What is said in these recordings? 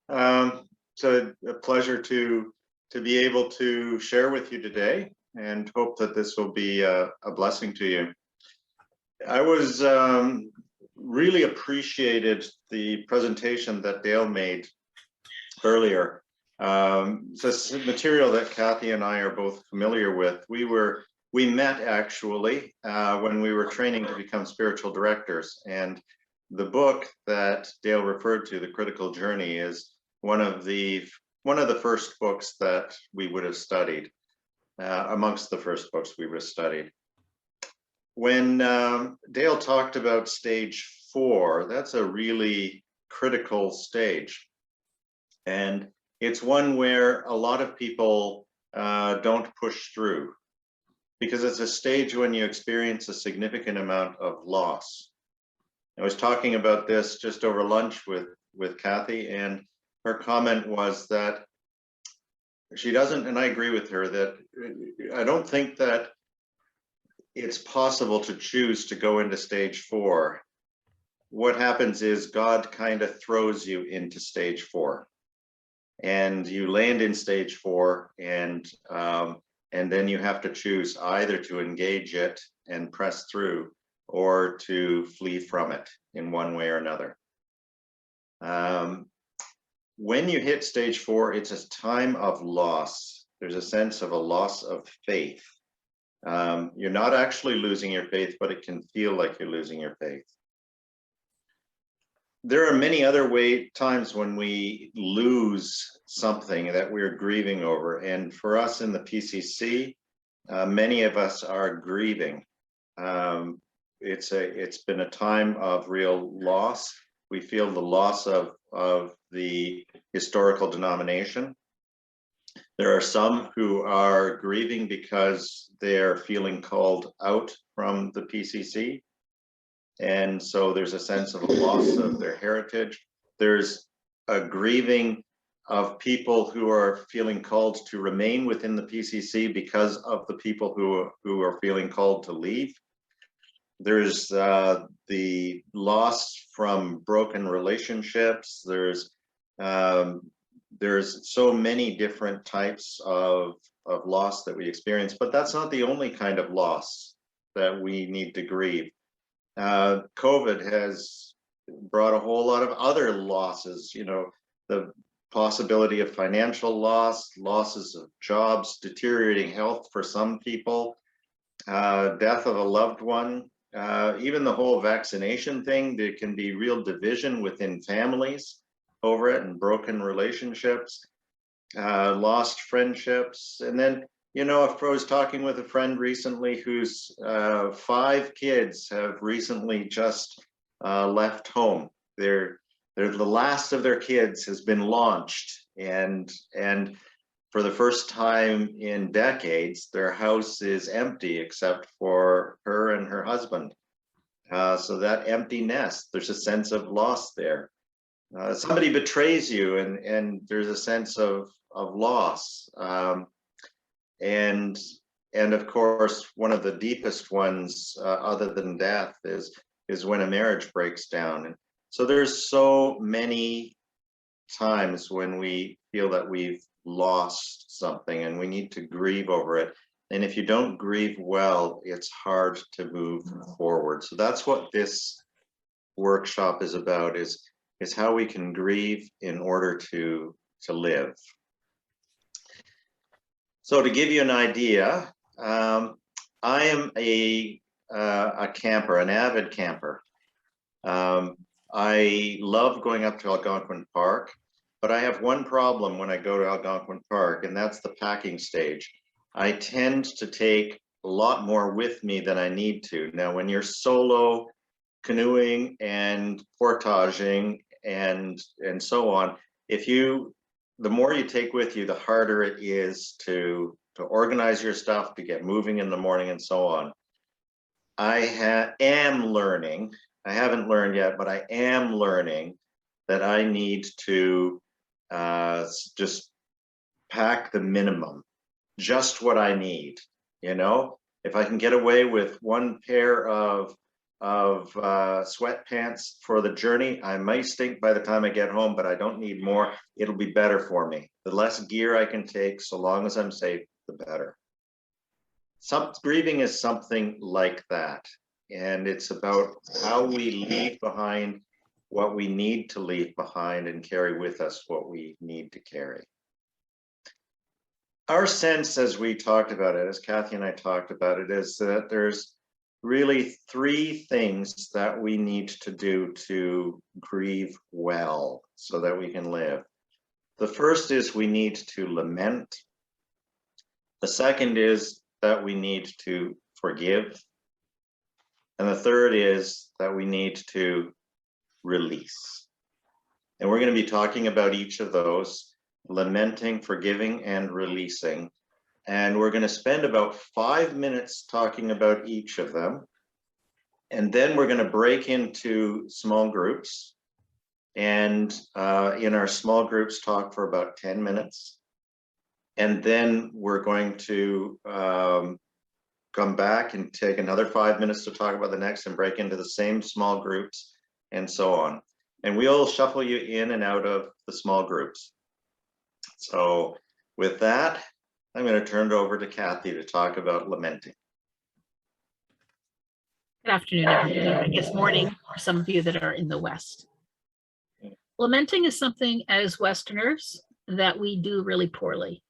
So a pleasure to be able to share with you today, and hope that this will be a blessing to you. I was really appreciated the presentation that Dale made earlier. This material that Cathi and I are both familiar with. We met actually when we were training to become spiritual directors, and the book that Dale referred to, The Critical Journey, is one of the first books that we would have studied, amongst the first books we would have studied. When Dale talked about stage 4, that's a really critical stage. And it's one where a lot of people don't push through, because it's a stage when you experience a significant amount of loss. I was talking about this just over lunch with Cathi, and her comment was that she doesn't, and I agree with her, that I don't think that it's possible to choose to go into stage 4. What happens is God kind of throws you into stage 4, and you land in stage 4, and then you have to choose either to engage it and press through, or to flee from it in one way or another. When you hit stage 4, it's a time of loss. There's a sense of a loss of faith. You're not actually losing your faith, but it can feel like you're losing your faith. There are many other times when we lose something that we're grieving over. And for us in the PCC, many of us are grieving. It's been a time of real loss. We feel the loss of the historical denomination. There are some who are grieving because they're feeling called out from the PCC. And so there's a sense of a loss of their heritage. There's a grieving of people who are feeling called to remain within the PCC because of the people who are feeling called to leave. There's the loss from broken relationships. There's so many different types of loss that we experience, but that's not the only kind of loss that we need to grieve. COVID has brought a whole lot of other losses, the possibility of financial loss, losses of jobs, deteriorating health for some people, death of a loved one, even the whole vaccination thing. There can be real division within families over it, and broken relationships, lost friendships. And then, I was talking with a friend recently whose 5 kids have recently just left home. They're the last of their kids has been launched, and for the first time in decades, their house is empty except for her and her husband. So that empty nest, there's a sense of loss there. Somebody betrays you, and there's a sense of loss. And of course, one of the deepest ones, other than death, is when a marriage breaks down. And so there's so many times when we feel that we've lost something, and we need to grieve over it. And if you don't grieve well, it's hard to move forward. So that's what this workshop is about, is how we can grieve in order to live. So to give you an idea, I am a camper, an avid camper. I love going up to Algonquin Park, but I have one problem when I go to Algonquin Park, and that's the packing stage. I tend to take a lot more with me than I need to. Now, when you're solo canoeing and portaging and so on, the more you take with you, the harder it is to organize your stuff, to get moving in the morning and so on. I am learning, I haven't learned yet, but I am learning that I need to just pack the minimum, just what I need. If I can get away with one pair of sweatpants for the journey. I might stink by the time I get home, but I don't need more. It'll be better for me. The less gear I can take, so long as I'm safe, the better. Grieving is something like that. And it's about how we leave behind what we need to leave behind and carry with us what we need to carry. Our sense, as we talked about it, as Cathi and I talked about it, is that there's really three things that we need to do to grieve well so that we can live. The first is we need to lament. The second is that we need to forgive. And the third is that we need to release. And we're going to be talking about each of those: lamenting, forgiving, and releasing. And we're going to spend about 5 minutes talking about each of them. And then we're going to break into small groups. And in our small groups, talk for about 10 minutes. And then we're going to come back and take another 5 minutes to talk about the next and break into the same small groups and so on. And we'll shuffle you in and out of the small groups. So with that, I'm going to turn it over to Cathi to talk about lamenting. Good afternoon, everybody. I guess morning for some of you that are in the West. Lamenting is something as Westerners that we do really poorly.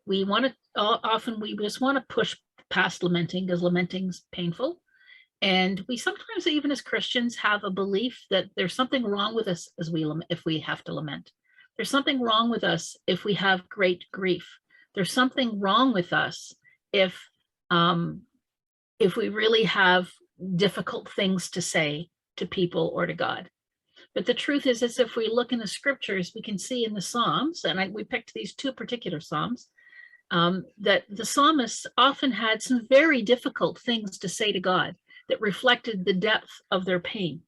We want to, often we just want to push past lamenting because lamenting's painful. And we sometimes, even as Christians, have a belief that there's something wrong with us if we have to lament. There's something wrong with us if we have great grief. There's something wrong with us if we really have difficult things to say to people or to God. But the truth is if we look in the scriptures, we can see in the Psalms, and we picked these two particular Psalms, that the psalmists often had some very difficult things to say to God that reflected the depth of their pain.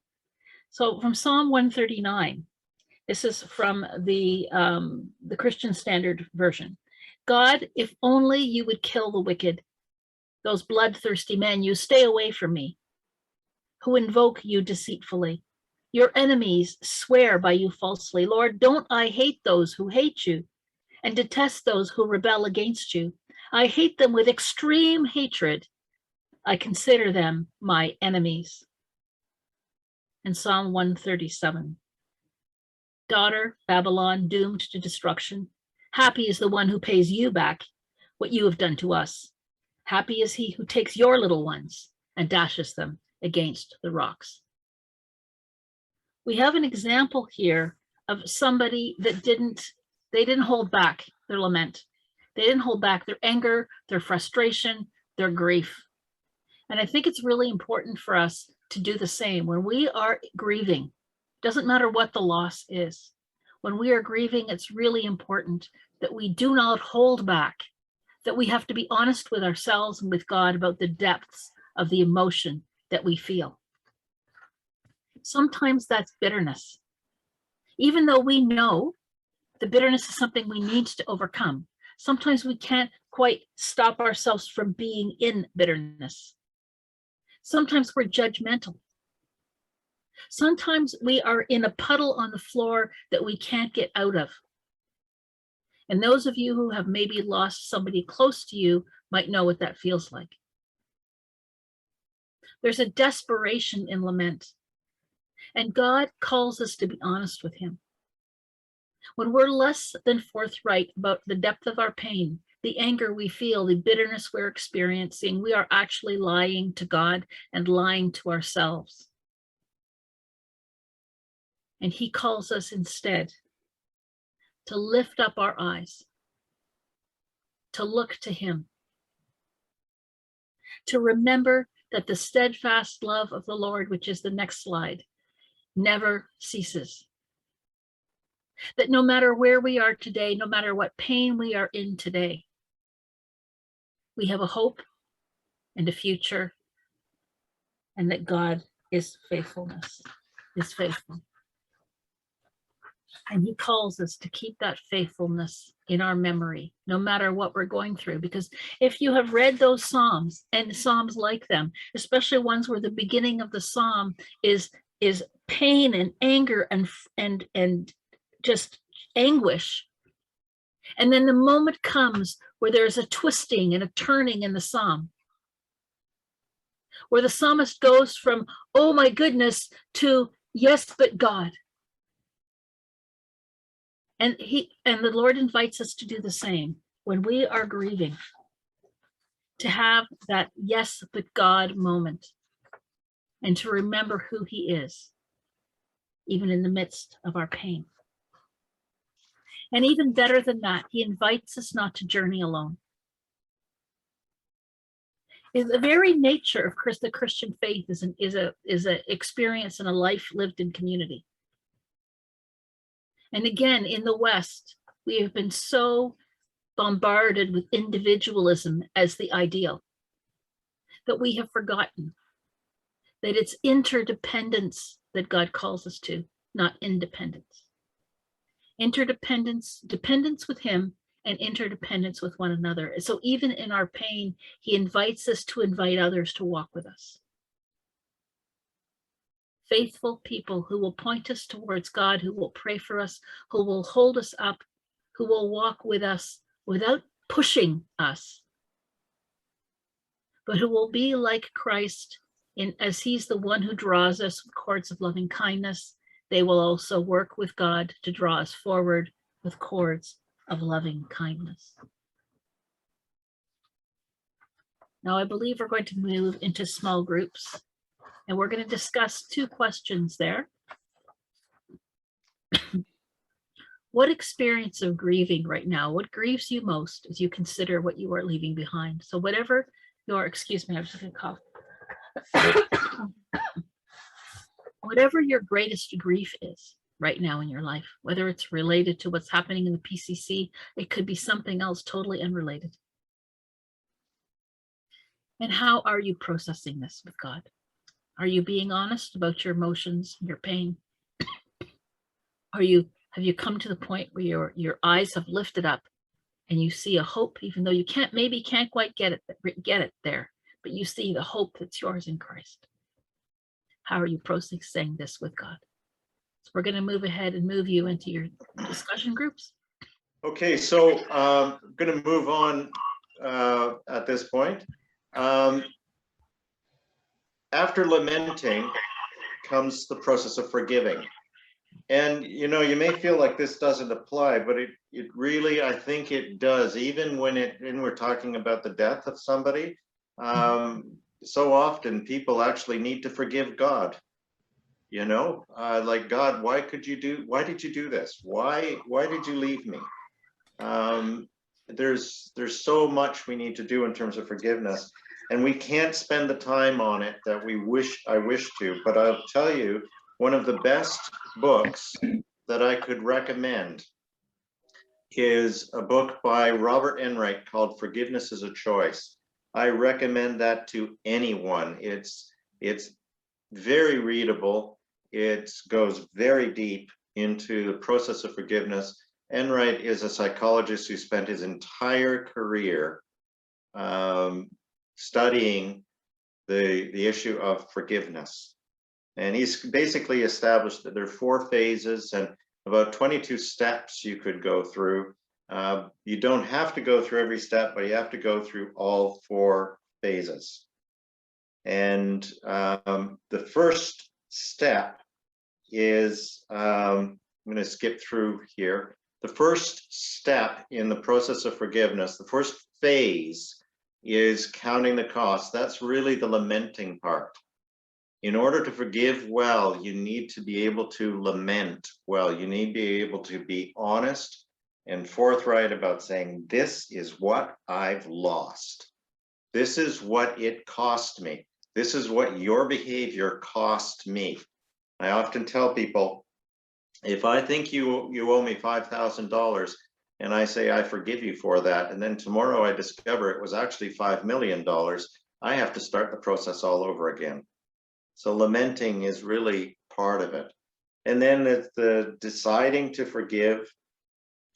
So from Psalm 139, this is from the Christian Standard Version. God, if only you would kill the wicked, those bloodthirsty men, you stay away from me, who invoke you deceitfully. Your enemies swear by you falsely. Lord, don't I hate those who hate you and detest those who rebel against you? I hate them with extreme hatred. I consider them my enemies. And Psalm 137. Daughter, Babylon, doomed to destruction. Happy is the one who pays you back what you have done to us. Happy is he who takes your little ones and dashes them against the rocks. We have an example here of somebody that they didn't hold back their lament. They didn't hold back their anger, their frustration, their grief. And I think it's really important for us to do the same. When we are grieving, doesn't matter what the loss is. When we are grieving, it's really important that we do not hold back, that we have to be honest with ourselves and with God about the depths of the emotion that we feel. Sometimes that's bitterness. Even though we know the bitterness is something we need to overcome, sometimes we can't quite stop ourselves from being in bitterness. Sometimes we're judgmental. Sometimes we are in a puddle on the floor that we can't get out of. And those of you who have maybe lost somebody close to you might know what that feels like. There's a desperation in lament. And God calls us to be honest with him. When we're less than forthright about the depth of our pain, the anger we feel, the bitterness we're experiencing, we are actually lying to God and lying to ourselves. And he calls us instead to lift up our eyes, to look to him, to remember that the steadfast love of the Lord, which is the next slide, never ceases. That no matter where we are today, no matter what pain we are in today, we have a hope and a future, and that God is faithful. And he calls us to keep that faithfulness in our memory, no matter what we're going through. Because if you have read those Psalms and Psalms like them, especially ones where the beginning of the Psalm is pain and anger and just anguish. And then the moment comes where there's a twisting and a turning in the Psalm, where the psalmist goes from, oh my goodness, to yes, but God. And the Lord invites us to do the same when we are grieving, to have that yes, but God moment, and to remember who he is, even in the midst of our pain. And even better than that, he invites us not to journey alone. The very nature of the Christian faith is an experience and a life lived in community. And again, in the West, we have been so bombarded with individualism as the ideal that we have forgotten that it's interdependence that God calls us to, not independence. Interdependence, dependence with him, and interdependence with one another. So even in our pain, he invites us to invite others to walk with us. Faithful people who will point us towards God, who will pray for us, who will hold us up, who will walk with us without pushing us, but who will be like Christ as he's the one who draws us with cords of loving kindness. They will also work with God to draw us forward with cords of loving kindness. Now, I believe we're going to move into small groups, and we're going to discuss two questions there. What experience of grieving right now, what grieves you most as you consider what you are leaving behind? So whatever your, excuse me, I was just going to cough. Whatever your greatest grief is right now in your life, whether it's related to what's happening in the PCC, it could be something else totally unrelated. And how are you processing this with God? Are you being honest about your emotions, your pain? Have you come to the point where your eyes have lifted up and you see a hope, even though you can't quite get it there, but you see the hope that's yours in Christ? How are you processing this with God? So we're going to move ahead and move you into your discussion groups. Okay, so I'm going to move on at this point. After lamenting comes the process of forgiving. And, you know, you may feel like this doesn't apply, but it really, I think it does. Even when we're talking about the death of somebody, so often people actually need to forgive God. You know, like, God, why did you do this? Why did you leave me? There's so much we need to do in terms of forgiveness, and we can't spend the time on it that I wish to. But I'll tell you, one of the best books that I could recommend is a book by Robert Enright called Forgiveness is a Choice. I recommend that to anyone. It's very readable. It goes very deep into the process of forgiveness. Enright is a psychologist who spent his entire career studying the issue of forgiveness. And he's basically established that there are 4 phases and about 22 steps you could go through. You don't have to go through every step, but you have to go through all 4 phases. And the first step is, I'm going to skip through here. The first step in the process of forgiveness, the first phase, is counting the cost. That's really the lamenting part. In order to forgive well, you need to be able to lament well. You need to be able to be honest and forthright about saying, this is what I've lost. This is what it cost me. This is what your behavior cost me. I often tell people, if I think you owe me $5,000 and I say I forgive you for that, and then tomorrow I discover it was actually $5 million, I have to start the process all over again. So lamenting is really part of it. And then it's the deciding to forgive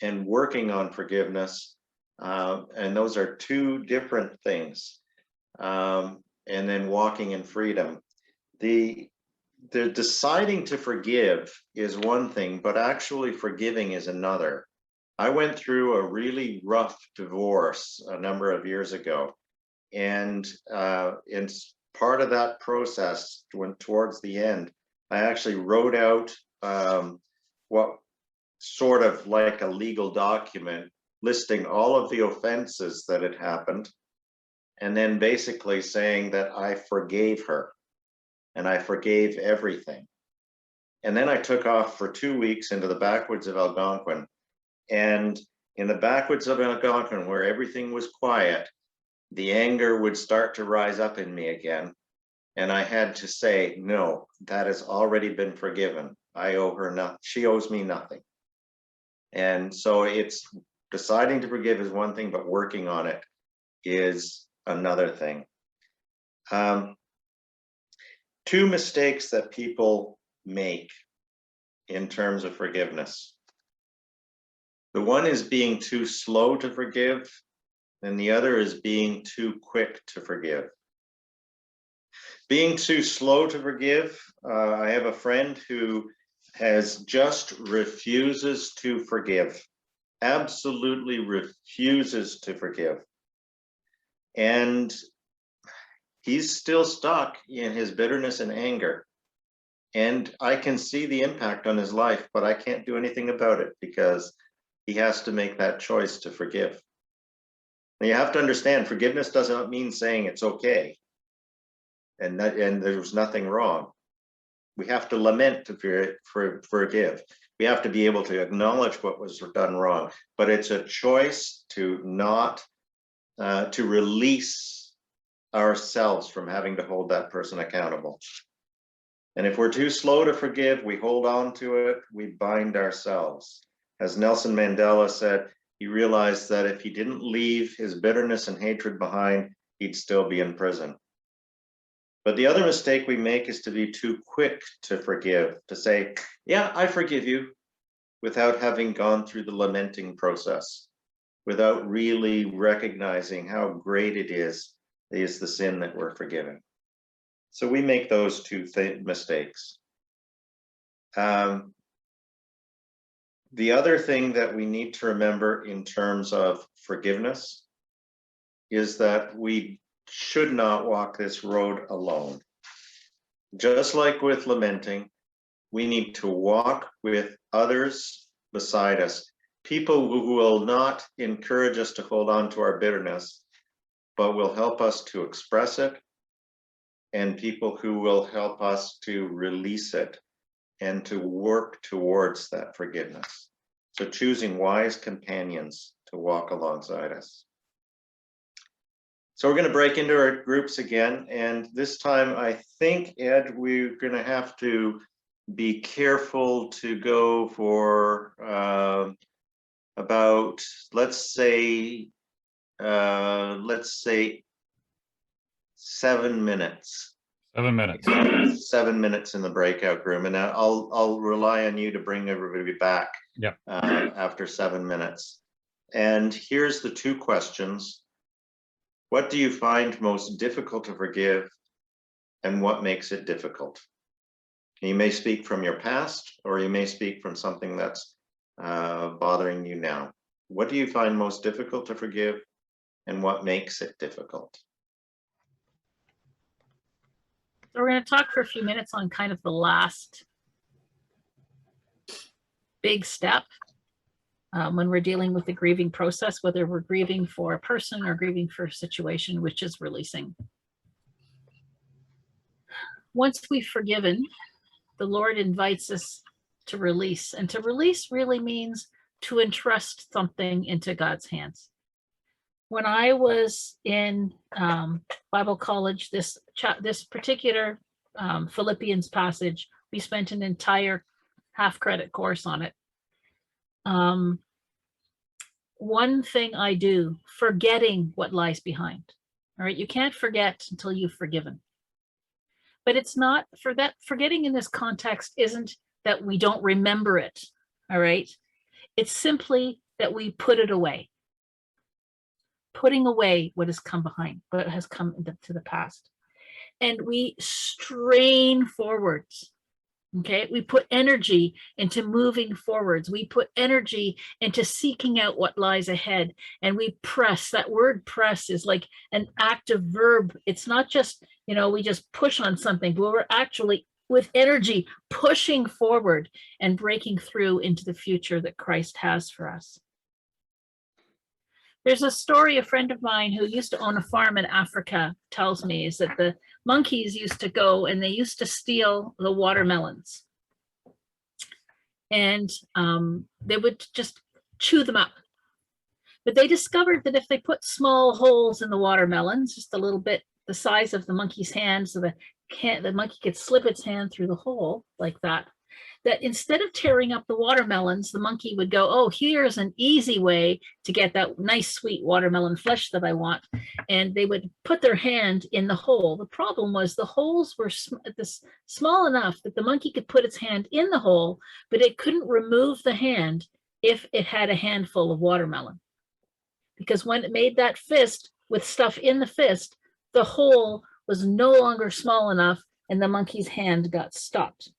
and working on forgiveness. And those are two different things. And then walking in freedom. The deciding to forgive is one thing, but actually forgiving is another. I went through a really rough divorce a number of years ago. And in part of that process, when towards the end, I actually wrote out what sort of like a legal document listing all of the offenses that had happened, and then basically saying that I forgave her and I forgave everything. And then I took off for 2 weeks into the backwoods of Algonquin. And in the backwoods of Algonquin, where everything was quiet, the anger would start to rise up in me again. And I had to say, no, that has already been forgiven. I owe her nothing. She owes me nothing. And so it's deciding to forgive is one thing, but working on it is another thing. Two mistakes that people make in terms of forgiveness. The one is being too slow to forgive, and the other is being too quick to forgive. Being too slow to forgive, I have a friend who just refuses to forgive, absolutely refuses to forgive. And he's still stuck in his bitterness and anger. And I can see the impact on his life, but I can't do anything about it because he has to make that choice to forgive. Now you have to understand, forgiveness doesn't mean saying it's okay and there's nothing wrong. We have to lament to forgive. We have to be able to acknowledge what was done wrong, but it's a choice to not, to release ourselves from having to hold that person accountable. And if we're too slow to forgive, we hold on to it, we bind ourselves. As Nelson Mandela said, he realized that if he didn't leave his bitterness and hatred behind, he'd still be in prison. But the other mistake we make is to be too quick to forgive, to say, yeah, I forgive you, without having gone through the lamenting process, without really recognizing how great it is the sin that we're forgiven. So we make those two mistakes. The other thing that we need to remember in terms of forgiveness is that we should not walk this road alone. Just like with lamenting, we need to walk with others beside us, people who will not encourage us to hold on to our bitterness, but will help us to express it, and people who will help us to release it and to work towards that forgiveness. So choosing wise companions to walk alongside us. So we're going to break into our groups again. And this time, I think, Ed, we're going to have to be careful to go for about, let's say 7 minutes. 7 minutes. 7 minutes in the breakout room, and I'll rely on you to bring everybody back. Yep. After 7 minutes. And here's the two questions. What do you find most difficult to forgive, and what makes it difficult? You may speak from your past, or you may speak from something that's bothering you now. What do you find most difficult to forgive, and what makes it difficult? So we're going to talk for a few minutes on kind of the last big step when we're dealing with the grieving process, whether we're grieving for a person or grieving for a situation, which is releasing. Once we've forgiven, the Lord invites us to release. And to release really means to entrust something into God's hands. When I was in Bible college, this particular Philippians passage, we spent an entire half-credit course on it. One thing I do, forgetting what lies behind. All right, you can't forget until you've forgiven. But it's not for that. Forgetting in this context isn't that we don't remember it, all right? It's simply that we put it away. Putting away what has come behind, what has come into the past. And we strain forwards, okay? We put energy into moving forwards. We put energy into seeking out what lies ahead. And we press. That word press is like an active verb. It's not just, we just push on something, but we're actually with energy pushing forward and breaking through into the future that Christ has for us. There's a story a friend of mine who used to own a farm in Africa tells me, is that the monkeys used to go and they used to steal the watermelons. And they would just chew them up. But they discovered that if they put small holes in the watermelons, just a little bit the size of the monkey's hand, so the monkey could slip its hand through the hole like that, that instead of tearing up the watermelons, the monkey would go, oh, here's an easy way to get that nice sweet watermelon flesh that I want. And they would put their hand in the hole. The problem was the holes were small enough that the monkey could put its hand in the hole, but it couldn't remove the hand if it had a handful of watermelon. Because when it made that fist with stuff in the fist, the hole was no longer small enough and the monkey's hand got stopped.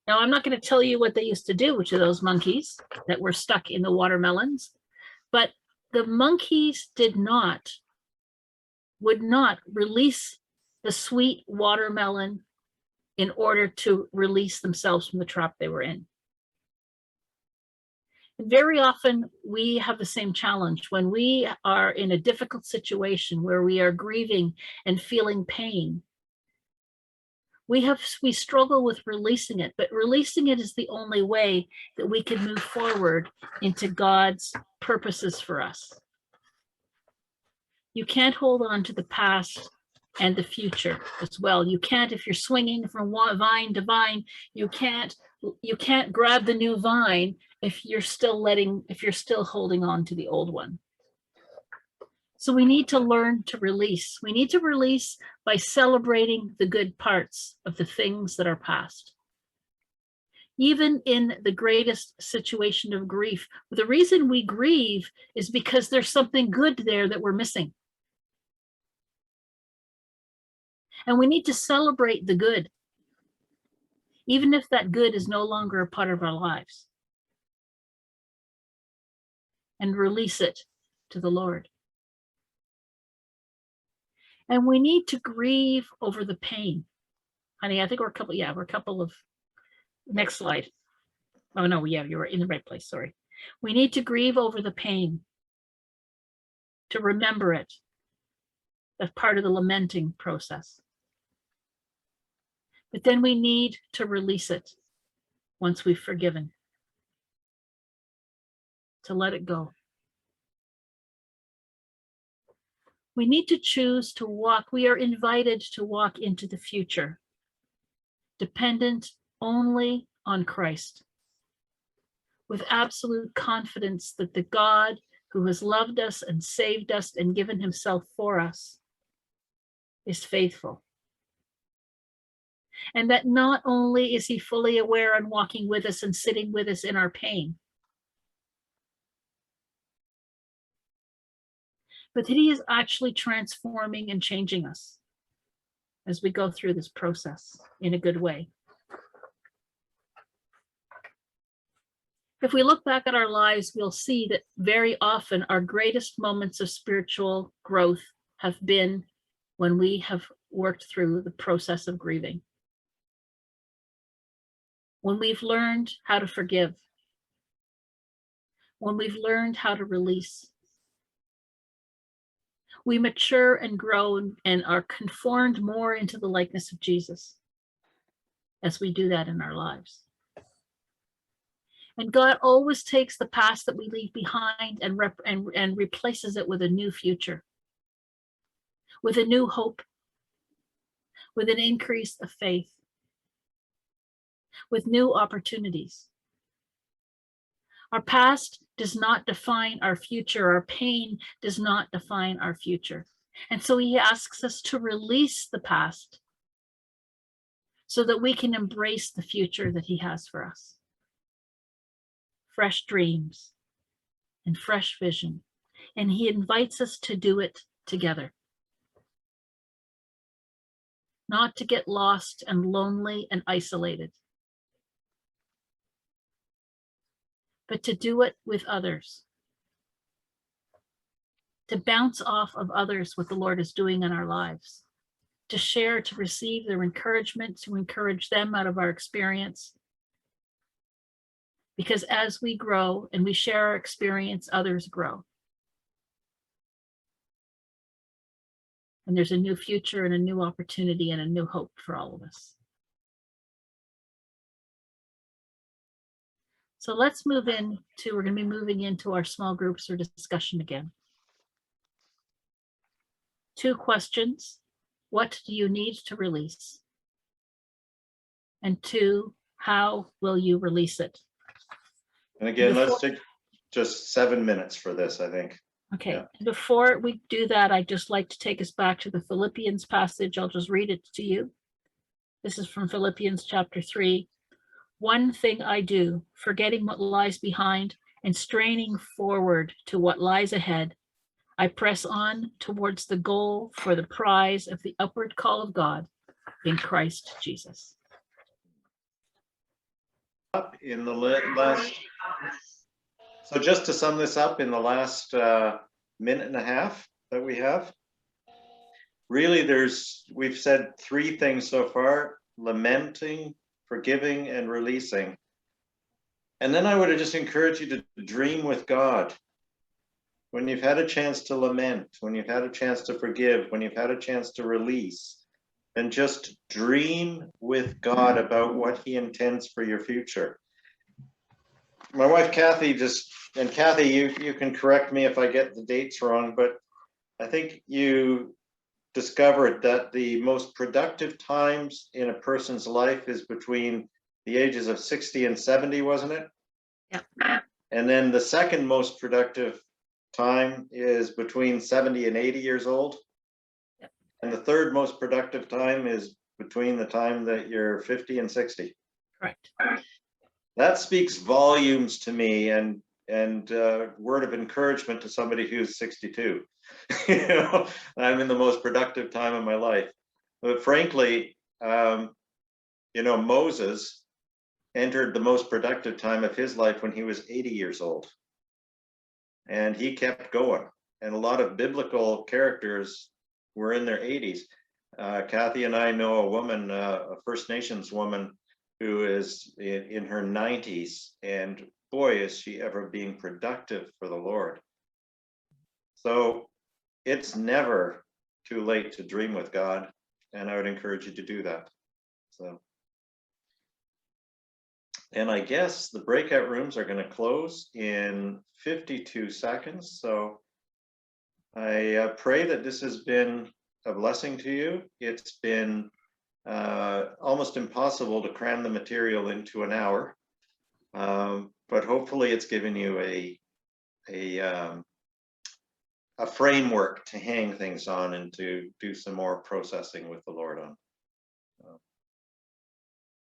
Now, I'm not going to tell you what they used to do to those monkeys that were stuck in the watermelons, but the monkeys would not release the sweet watermelon in order to release themselves from the trap they were in. And very often we have the same challenge when we are in a difficult situation where we are grieving and feeling pain. We struggle with releasing it, but releasing it is the only way that we can move forward into God's purposes for us. You can't hold on to the past and the future as well. You can't, if you're swinging from vine to vine, you can't grab the new vine if you're still holding on to the old one. So we need to learn to release. We need to release by celebrating the good parts of the things that are past. Even in the greatest situation of grief, the reason we grieve is because there's something good there that we're missing. And we need to celebrate the good, even if that good is no longer a part of our lives, and release it to the Lord. And we need to grieve over the pain. Honey, I think we're a couple of, next slide. Oh no, yeah, you were in the right place, sorry. We need to grieve over the pain, to remember it as part of the lamenting process. But then we need to release it once we've forgiven, to let it go. We need to choose to walk. We are invited to walk into the future, dependent only on Christ, with absolute confidence that the God who has loved us and saved us and given himself for us is faithful. And that not only is he fully aware and walking with us and sitting with us in our pain, but that he is actually transforming and changing us as we go through this process in a good way. If we look back at our lives, we'll see that very often our greatest moments of spiritual growth have been when we have worked through the process of grieving. When we've learned how to forgive. When we've learned how to release. We mature and grow and are conformed more into the likeness of Jesus as we do that in our lives. And God always takes the past that we leave behind and replaces it with a new future, with a new hope, with an increase of faith, with new opportunities. Our past does not define our future. Our pain does not define our future. And so he asks us to release the past so that we can embrace the future that he has for us. Fresh dreams and fresh vision. And he invites us to do it together. Not to get lost and lonely and isolated, but to do it with others. To bounce off of others what the Lord is doing in our lives. To share, to receive their encouragement, to encourage them out of our experience. Because as we grow and we share our experience, others grow. And there's a new future and a new opportunity and a new hope for all of us. So let's move into, we're going to be moving into our small groups or discussion again. 2 questions. What do you need to release? And 2, how will you release it? And again, let's take just 7 minutes for this, I think. Okay, Yeah. Before we do that, I'd just like to take us back to the Philippians passage. I'll just read it to you. This is from Philippians chapter 3. One thing I do, forgetting what lies behind and straining forward to what lies ahead, I press on towards the goal for the prize of the upward call of God in Christ Jesus. Up in the last, so just to sum this up, in the last minute and a half that we have, really we've said 3 things so far: lamenting, forgiving, and releasing. And then I would have just encouraged you to dream with God. When you've had a chance to lament, when you've had a chance to forgive, when you've had a chance to release, then just dream with God about what he intends for your future. My wife, Cathi, and Cathi, you can correct me if I get the dates wrong, but I think you discovered that the most productive times in a person's life is between the ages of 60 and 70, wasn't it? Yeah. And then the second most productive time is between 70 and 80 years old. Yeah. And the third most productive time is between the time that you're 50 and 60. Correct. That speaks volumes to me, and word of encouragement to somebody who's 62. You know, I'm in the most productive time of my life. But frankly, you know, Moses entered the most productive time of his life when he was 80 years old. And he kept going. And a lot of biblical characters were in their 80s. Cathi and I know a woman, a First Nations woman, who is in her 90s. And boy, is she ever being productive for the Lord. So it's never too late to dream with God. And I would encourage you to do that. So. And I guess the breakout rooms are going to close in 52 seconds. So I pray that this has been a blessing to you. It's been almost impossible to cram the material into an hour, but hopefully it's given you a framework to hang things on and to do some more processing with the Lord on.